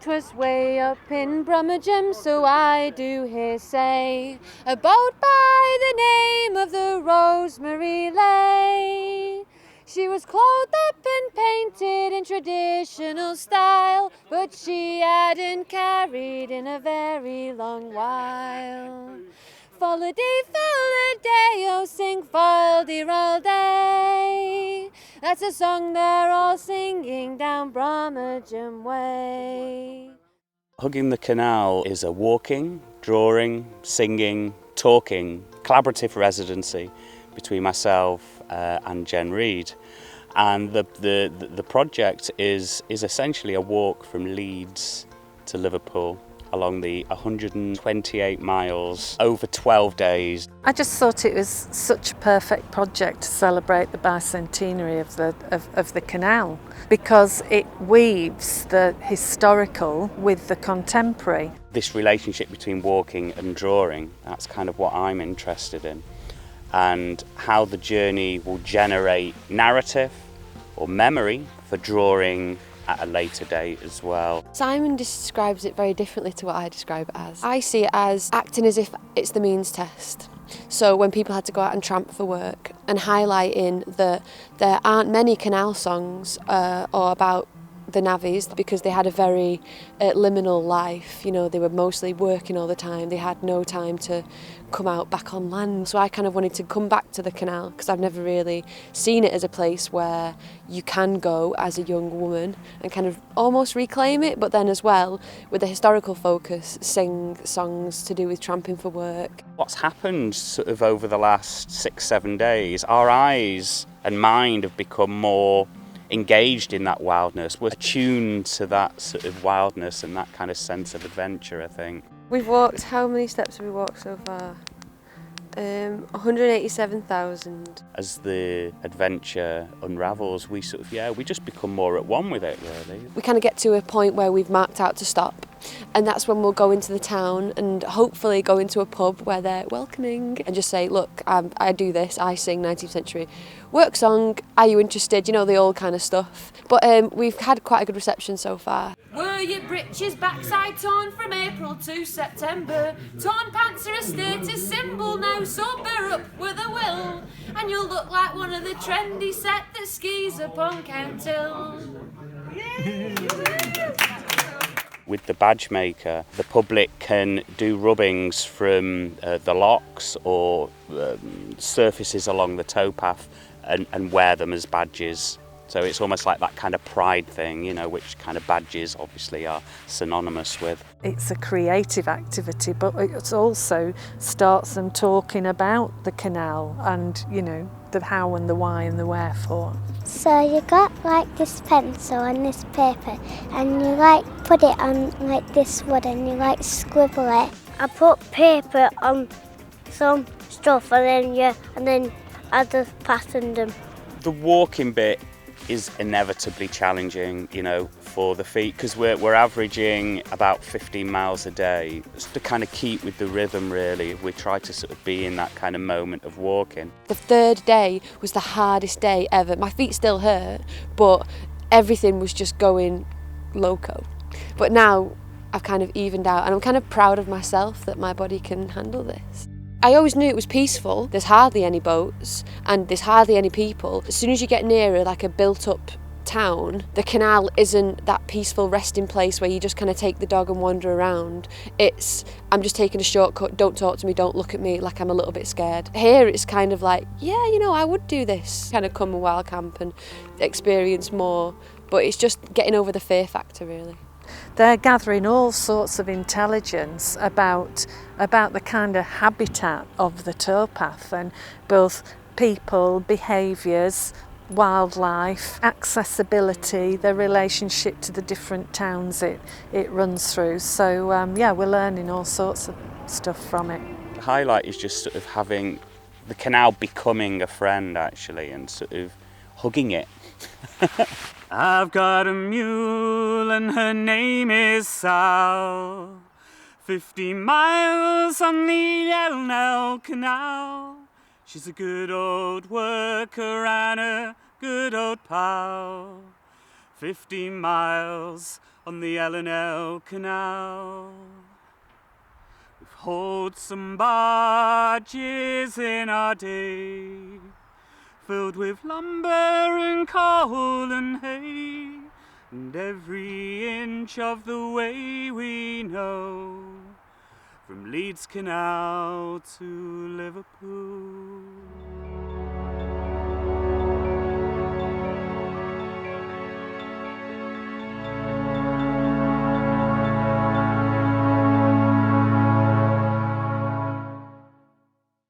'Twas way up in Brummagem, so I do hear say, a boat by the name of the Rosemary lay. She was clothed up and painted in traditional style, but she hadn't carried in a very long while. Follow-dee, oh sing foldy all day. That's a song they're all singing down Brummagem Way. Hugging the Canal is a walking, drawing, singing, talking, collaborative residency between myself and Jen Reid. And the project is essentially a walk from Leeds to Liverpool along the 128 miles over 12 days. I just thought it was such a perfect project to celebrate the bicentenary of the canal, because it weaves the historical with the contemporary. This relationship between walking and drawing, that's kind of what I'm interested in, and how the journey will generate narrative or memory for drawing at a later date as well. Simon describes it very differently to what I describe it as. I see it as acting as if it's the means test. So when people had to go out and tramp for work, and highlighting that there aren't many canal songs or about the navvies, because they had a very liminal life. You know, they were mostly working all the time. They had no time to come out back on land. So I kind of wanted to come back to the canal, because I've never really seen it as a place where you can go as a young woman and kind of almost reclaim it, but then as well, with a historical focus, sing songs to do with tramping for work. What's happened sort of over the last 6-7 days, our eyes and mind have become more engaged in that wildness. We're attuned to that sort of wildness and that kind of sense of adventure, I think. We've walked, how many steps have we walked so far? 187,000. As the adventure unravels, we just become more at one with it, really. We kind of get to a point where we've marked out to stop, and that's when we'll go into the town and hopefully go into a pub where they're welcoming and just say, look, I do this, I sing 19th century work song, are you interested? You know, the old kind of stuff. But we've had quite a good reception so far. Were your breeches backside torn from April to September? Torn pants are a status symbol now, so bear up with a will, and you'll look like one of the trendy set that skis upon Count Hill. With the badge maker, the public can do rubbings from the locks or surfaces along the towpath and wear them as badges. So it's almost like that kind of pride thing, you know, which kind of badges obviously are synonymous with. It's a creative activity, but it also starts them talking about the canal and, you know, the how and the why and the wherefore. So you got like this pencil and this paper, and you like put it on like this wood and you like scribble it. I put paper on some stuff and then I just patterned them. The walking bit is inevitably challenging, you know, for the feet, because we're averaging about 15 miles a day. Just to kind of keep with the rhythm, really, we try to sort of be in that kind of moment of walking. The third day was the hardest day ever. My feet still hurt, but everything was just going loco. But now I've kind of evened out, and I'm kind of proud of myself that my body can handle this. I always knew it was peaceful. There's hardly any boats and there's hardly any people. As soon as you get nearer like a built-up town, the canal isn't that peaceful resting place where you just kind of take the dog and wander around. It's, I'm just taking a shortcut, don't talk to me, don't look at me, like I'm a little bit scared. Here it's kind of like, yeah, you know, I would do this. Kind of come and wild camp and experience more, but it's just getting over the fear factor, really. They're gathering all sorts of intelligence about the kind of habitat of the towpath, and both people, behaviours, wildlife, accessibility, the relationship to the different towns it runs through. So yeah, we're learning all sorts of stuff from it. The highlight is just sort of having the canal becoming a friend, actually, and sort of hugging it. I've got a mule and her name is Sal, 50 miles on the L Canal. She's a good old worker and a good old pal. 15 miles on the L&L Canal. We've hauled some barges in our day, filled with lumber and coal and hay, and every inch of the way we know, from Leeds Canal to Liverpool.